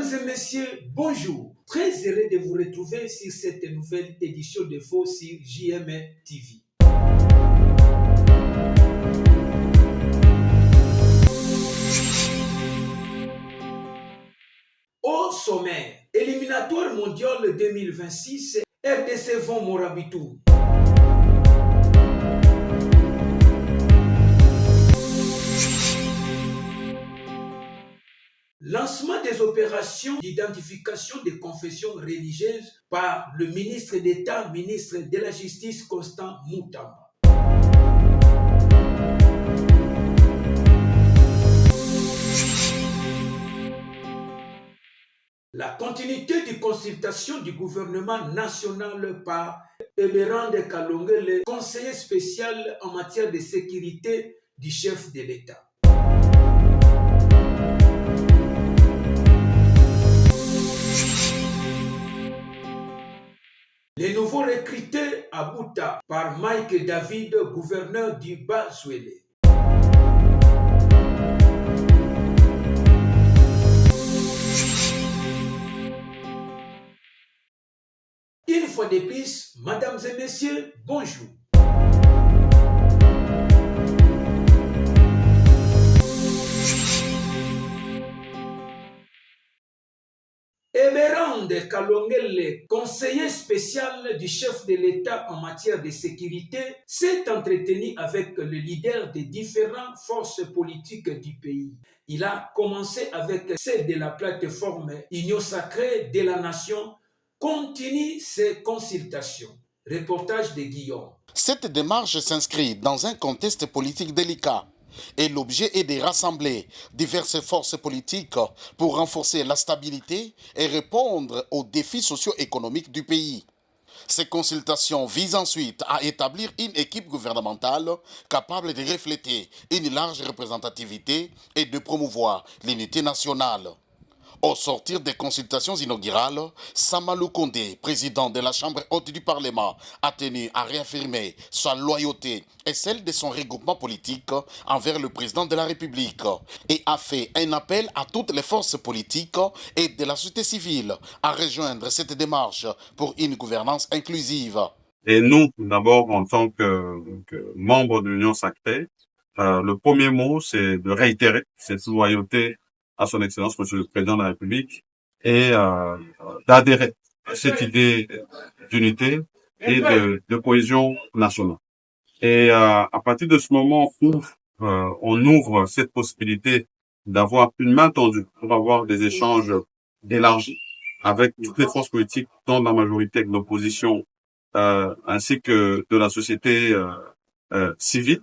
Mesdames et messieurs, bonjour. Très heureux de vous retrouver sur cette nouvelle édition de Faux sur JMA TV. Au sommaire, éliminatoire mondial 2026, RDC vont Morabitou. Lancement des opérations d'identification des confessions religieuses par le ministre d'État, ministre de la Justice, Constant Moutamba. La continuité de consultation du gouvernement national par Emerand Kalonge, le conseiller spécial en matière de sécurité du chef de l'État. Les nouveaux recrutés à Bouta par Mike David, gouverneur du Bas-Souélé. Une fois de plus, mesdames et messieurs, bonjour. Emerand Kalongele, conseiller spécial du chef de l'État en matière de sécurité, s'est entretenu avec le leader des différentes forces politiques du pays. Il a commencé avec celle de la plateforme Union sacrée de la nation, continue ses consultations. Reportage de Guillaume. Cette démarche s'inscrit dans un contexte politique délicat. Et l'objet est de rassembler diverses forces politiques pour renforcer la stabilité et répondre aux défis socio-économiques du pays. Ces consultations visent ensuite à établir une équipe gouvernementale capable de refléter une large représentativité et de promouvoir l'unité nationale. Au sortir des consultations inaugurales, Samalou Kondé, président de la Chambre haute du Parlement, a tenu à réaffirmer sa loyauté et celle de son regroupement politique envers le président de la République et a fait un appel à toutes les forces politiques et de la société civile à rejoindre cette démarche pour une gouvernance inclusive. Et nous, d'abord, en tant que membres de l'Union sacrée, le premier mot, c'est de réitérer cette loyauté à son Excellence, Monsieur le Président de la République, et d'adhérer à cette idée d'unité et de cohésion nationale. Et à partir de ce moment où on ouvre cette possibilité d'avoir une main tendue pour avoir des échanges élargis avec toutes les forces politiques, tant de la majorité que de l'opposition, ainsi que de la société civile,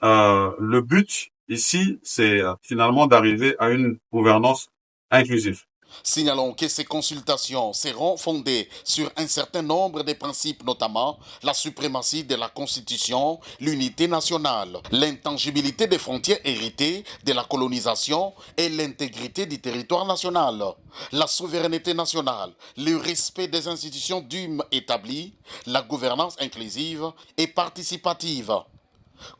le but ici, c'est finalement d'arriver à une gouvernance inclusive. Signalons que ces consultations seront fondées sur un certain nombre de principes, notamment la suprématie de la Constitution, l'unité nationale, l'intangibilité des frontières héritées de la colonisation et l'intégrité du territoire national, la souveraineté nationale, le respect des institutions dûment établies, la gouvernance inclusive et participative.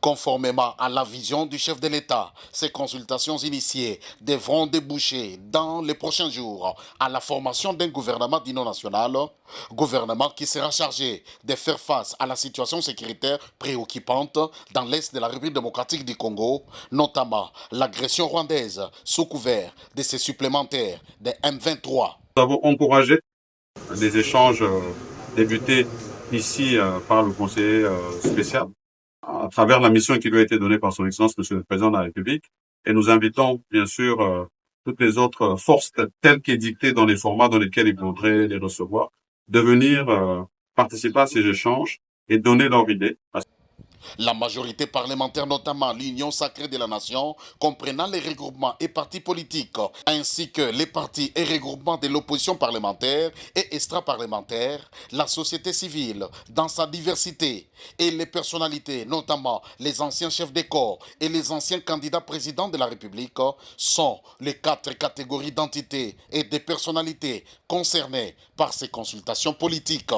Conformément à la vision du chef de l'État, ces consultations initiées devront déboucher dans les prochains jours à la formation d'un gouvernement d'union nationale, gouvernement qui sera chargé de faire face à la situation sécuritaire préoccupante dans l'est de la République démocratique du Congo, notamment l'agression rwandaise sous couvert de ces supplémentaires des M23. Nous avons encouragé des échanges débutés ici par le conseiller spécial, à travers la mission qui lui a été donnée par son Excellence, Monsieur le Président de la République. Et nous invitons, bien sûr, toutes les autres forces telles qu'édictées dans les formats dans lesquels ils voudraient les recevoir, de venir participer à ces échanges et donner leur idée. La majorité parlementaire, notamment l'Union sacrée de la nation, comprenant les regroupements et partis politiques, ainsi que les partis et regroupements de l'opposition parlementaire et extra-parlementaire, la société civile dans sa diversité et les personnalités, notamment les anciens chefs des corps et les anciens candidats présidents de la République, sont les 4 catégories d'entités et de personnalités concernées par ces consultations politiques.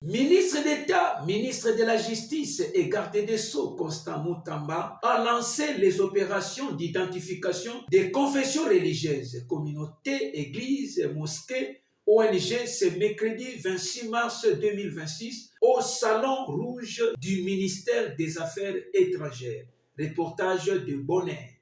Ministre d'État, ministre de la Justice et garde des Sceaux, Constant Moutamba, a lancé les opérations d'identification des confessions religieuses, communautés, églises, mosquées, ONG ce mercredi 26 mars 2026 au Salon Rouge du ministère des Affaires étrangères. Reportage de Bonnet.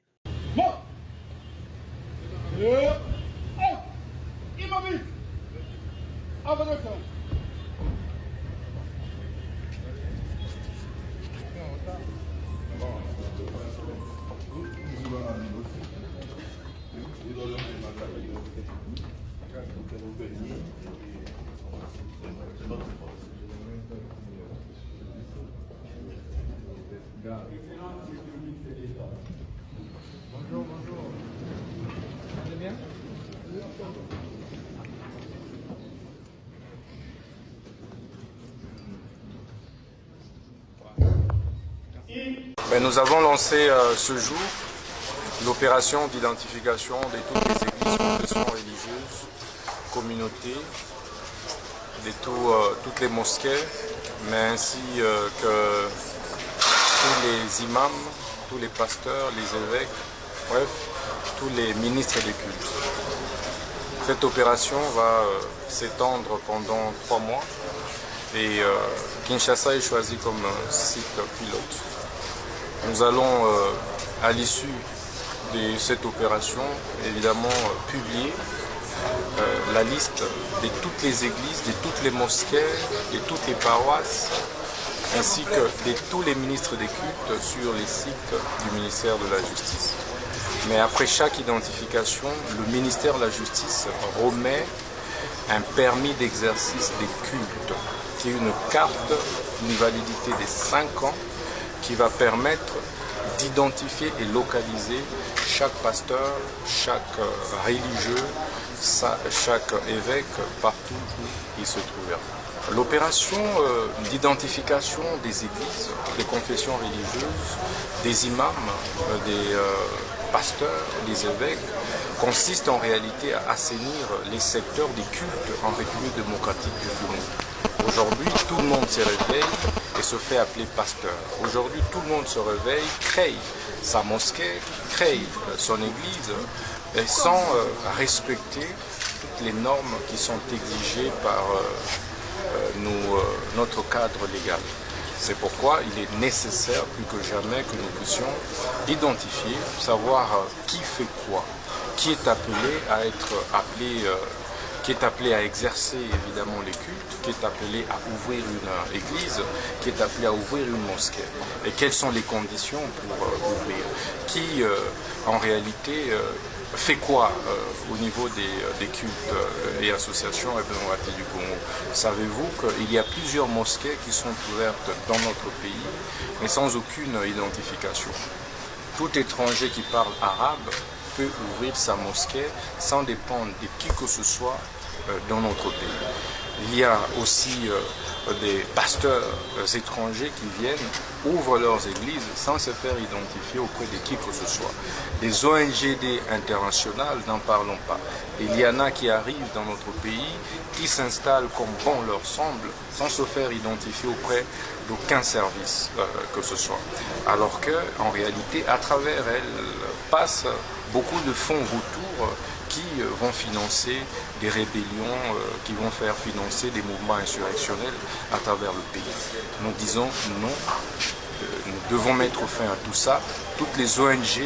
Bonjour, bonjour. Vous allez bien? Nous avons lancé ce jour l'opération d'identification de toutes les églises, confessions religieuses, communautés, de toutes les mosquées, mais ainsi que tous les imams, tous les pasteurs, les évêques, bref, tous les ministres des cultes. Cette opération va s'étendre pendant 3 mois et Kinshasa est choisi comme site pilote. Nous allons, à l'issue de cette opération, évidemment publier la liste de toutes les églises, de toutes les mosquées, de toutes les paroisses, ainsi que de tous les ministres des cultes sur les sites du ministère de la Justice. Mais après chaque identification, le ministère de la Justice remet un permis d'exercice des cultes, qui est une carte, une validité de 5 ans, qui va permettre d'identifier et localiser chaque pasteur, chaque religieux, chaque évêque, partout où il se trouvera. L'opération d'identification des églises, des confessions religieuses, des imams, des pasteurs, des évêques, consiste en réalité à assainir les secteurs des cultes en République démocratique du Congo. Aujourd'hui, tout le monde se réveille et se fait appeler pasteur. Aujourd'hui, tout le monde se réveille, crée sa mosquée, crée son église, et sans respecter toutes les normes qui sont exigées par notre cadre légal. C'est pourquoi il est nécessaire plus que jamais que nous puissions identifier, savoir qui fait quoi, qui est appelé à être appelé, qui est appelé à exercer évidemment les cultes, qui est appelé à ouvrir une église, qui est appelé à ouvrir une mosquée, et quelles sont les conditions pour ouvrir, qui en réalité fait quoi au niveau des cultes et associations représentatives du Congo. Savez-vous qu'il y a plusieurs mosquées qui sont ouvertes dans notre pays, mais sans aucune identification. Tout étranger qui parle arabe peut ouvrir sa mosquée sans dépendre de qui que ce soit dans notre pays. Il y a aussi des pasteurs étrangers qui viennent, ouvrent leurs églises sans se faire identifier auprès de qui que ce soit. Les ONGD internationales, n'en parlons pas. Il y en a qui arrivent dans notre pays, qui s'installent comme bon leur semble, sans se faire identifier auprès d'aucun service que ce soit. Alors qu'en réalité, à travers elles, passent beaucoup de fonds vautours qui vont financer des rébellions, qui vont faire financer des mouvements insurrectionnels à travers le pays. Nous disons non, nous devons mettre fin à tout ça. Toutes les ONG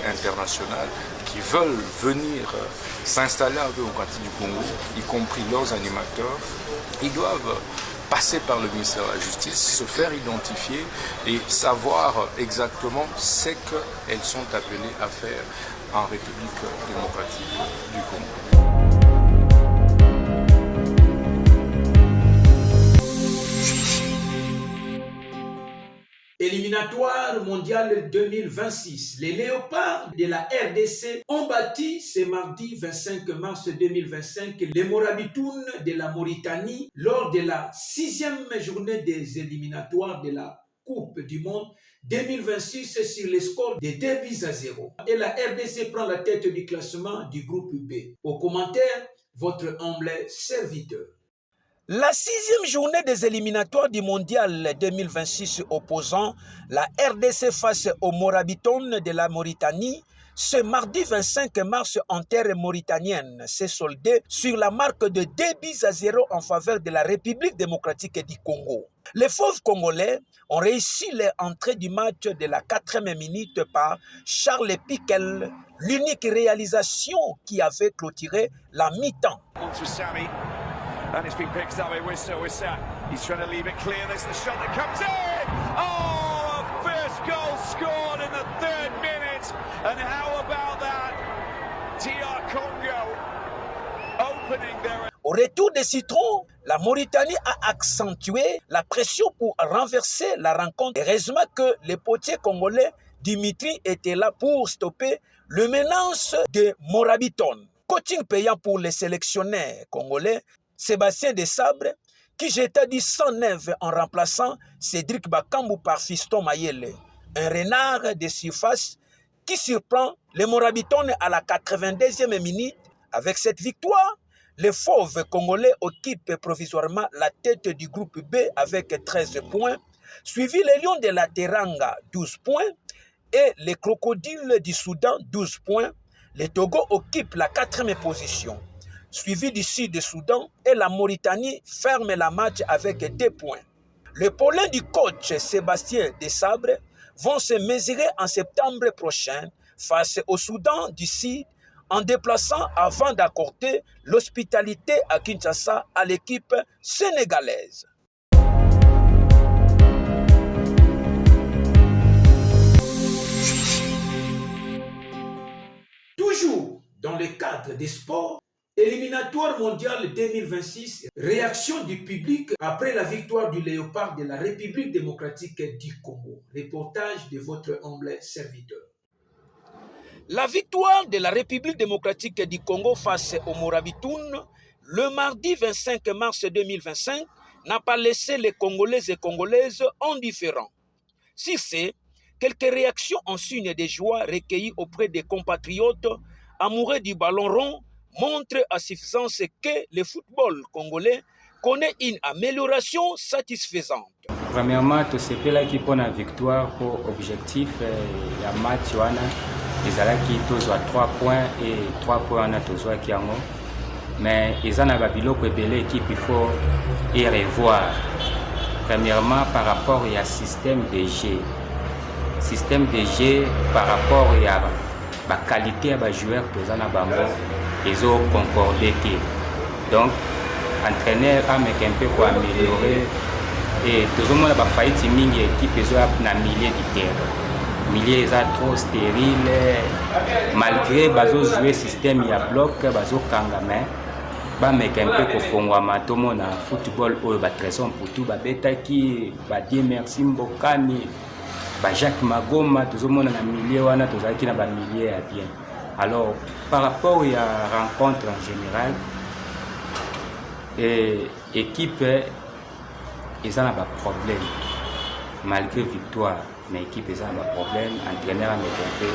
internationales qui veulent venir s'installer en démocratie du Congo, y compris leurs animateurs, ils doivent passer par le ministère de la Justice, se faire identifier et savoir exactement ce qu'elles sont appelées à faire en République démocratique du Congo. Éliminatoire mondial 2026. Les léopards de la RDC ont battu ce mardi 25 mars 2025 les Morabitounes de la Mauritanie lors de la 6e journée des éliminatoires de la Coupe du Monde 2026 sur les scores de 2-0. Et la RDC prend la tête du classement du groupe B. Au commentaire, votre humble serviteur. La 6e journée des éliminatoires du Mondial 2026 opposant la RDC face aux Morabitones de la Mauritanie, ce mardi 25 mars en terre mauritanienne s'est soldé sur la marque de 2-0 en faveur de la République démocratique du Congo. Les fauves congolais ont réussi l'entrée du match de la 4e minute par Charles Piquel, l'unique réalisation qui avait clôturé la mi-temps. And it's been picked up by Wissa. He's trying to leave it clear. There's the shot that comes in. Oh, a first goal scored in the 3rd minute. And how about that? TR Congo opening their... Au retour des citrons, la Mauritanie a accentué la pression pour renverser la rencontre. Heureusement que le potier congolais Dimitri était là pour stopper le menace de Morabitones. Coaching payant pour les sélectionneurs congolais, Sébastien Desabre, qui jeta du 109 en remplaçant Cédric Bakambu par Fiston Mayele, un renard de surface qui surprend les Morabitones à la 82e minute. Avec cette victoire, les fauves congolais occupent provisoirement la tête du groupe B avec 13 points, suivi les Lions de la Teranga 12 points et les Crocodiles du Soudan 12 points. Le Togo occupe la 4e position, suivi du Sud du Soudan, et la Mauritanie ferme la match avec 2 points. Les Paulins du coach Sébastien Desabre vont se mesurer en septembre prochain face au Soudan du Sud en déplaçant avant d'accorder l'hospitalité à Kinshasa à l'équipe sénégalaise. Toujours dans le cadre des sports, éliminatoire mondial 2026, réaction du public après la victoire du Léopard de la République démocratique du Congo. Reportage de votre humble serviteur. La victoire de la République démocratique du Congo face aux Morabitoun le mardi 25 mars 2025 n'a pas laissé les Congolais et Congolaises indifférents. Si c'est quelques réactions en signe de joie recueillies auprès des compatriotes amoureux du ballon rond montrent à suffisance que le football congolais connaît une amélioration satisfaisante. Premièrement, tout ce qui pour la victoire pour objectif, il y a match ils ont 3 points et 3 points en Tozoa Kiango. Mais ils ont un biloko belé équipe, il faut y revoir. Premièrement, par rapport à système de jeu. Système de jeu par rapport à la qualité des joueurs que nous avons, ils ont concordé. Donc, l'entraîneur a un peu pour améliorer. Et tout le monde a failli timing l'équipe, ils ont un milieu de terrain. Milieu est trop stérile, malgré bazo jouer système il y a bloc, bazo kangame, ba mec un peu ko fongwa matomo na football ou ba trésor pour tout ba beta qui ba dire merci Mbokani, ba Jacques Magoma, tout le monde na milieu wana tout ça qui na ba milieu à bien. Alors par rapport à la rencontre en général, équipe ils ont un problème malgré victoire. Mais l'équipe a un problème, l'entraîneur a un peu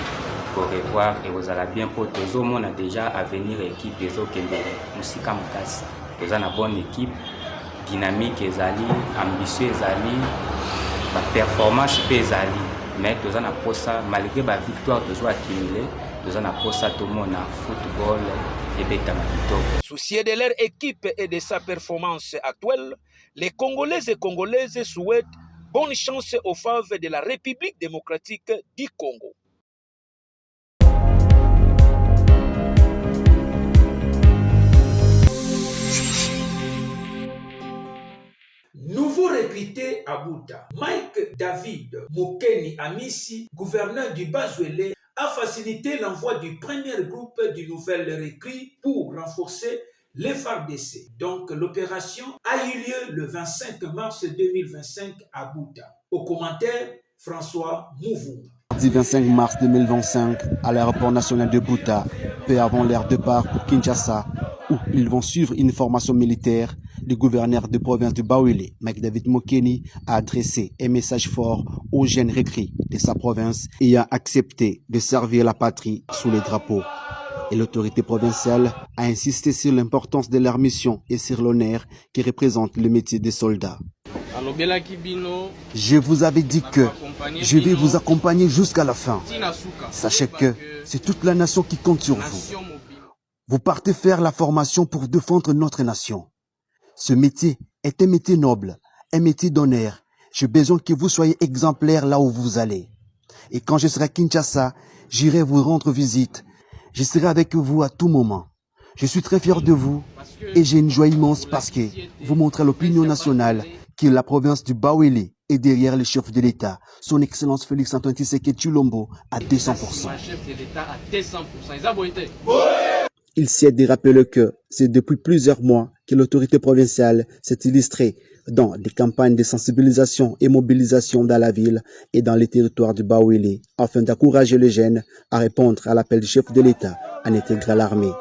pour revoir et vous allez bien pour tout le monde a déjà à venir l'équipe des autres qui ont une bonne équipe, dynamique ambitieuse, la performance mais tout ça pour ça malgré la victoire que vous accumulée, tout ça pour ça tout le monde a football et bêta magito. Souciés de leur équipe et de sa performance actuelle, les Congolais et Congolaises souhaitent bonne chance aux faves de la République démocratique du Congo. Nouveau recruté à Bouta, Mike David Mokeni Amisi, gouverneur du Bas-Ouélé, a facilité l'envoi du premier groupe du nouvel recrue pour renforcer les FARDC. Donc, l'opération a eu lieu le 25 mars 2025 à Bouta. Au commentaire, François Mouvunga. Mardi 25 mars 2025, à l'aéroport national de Bouta, peu avant leur départ pour Kinshasa, où ils vont suivre une formation militaire, le gouverneur de province de Bas-Ouélé, Mike David Mokeni, a adressé un message fort aux jeunes recrues de sa province ayant accepté de servir la patrie sous les drapeaux. Et l'autorité provinciale a insisté sur l'importance de leur mission et sur l'honneur qui représente le métier des soldats. Je vous avais dit que je vais vous accompagner jusqu'à la fin. Sachez que c'est toute la nation qui compte sur vous. Vous partez faire la formation pour défendre notre nation. Ce métier est un métier noble, un métier d'honneur. J'ai besoin que vous soyez exemplaires là où vous allez. Et quand je serai à Kinshasa, j'irai vous rendre visite. Je serai avec vous à tout moment. Je suis très fier de vous et j'ai une joie immense parce que vous montrez à l'opinion nationale que la province du Bawele est derrière le chef de l'État, son Excellence Félix-Antoine Tshisekedi Tshilombo, à 200%. Il s'est de rappeler que c'est depuis plusieurs mois que l'autorité provinciale s'est illustrée dans des campagnes de sensibilisation et mobilisation dans la ville et dans les territoires du Bawele afin d'encourager les jeunes à répondre à l'appel du chef de l'État à intégrer l'armée.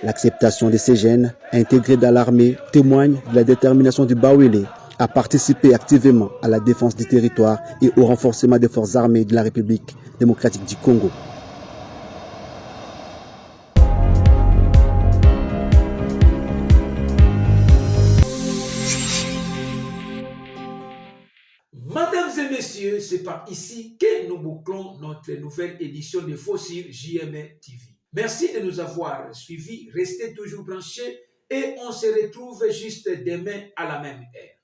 L'acceptation de ces jeunes à intégrer dans l'armée témoigne de la détermination du Bawele à participer activement à la défense du territoire et au renforcement des forces armées de la République démocratique du Congo. Mesdames et messieurs, c'est par ici que nous bouclons notre nouvelle édition de Fossile JME TV. Merci de nous avoir suivis, restez toujours branchés et on se retrouve juste demain à la même heure.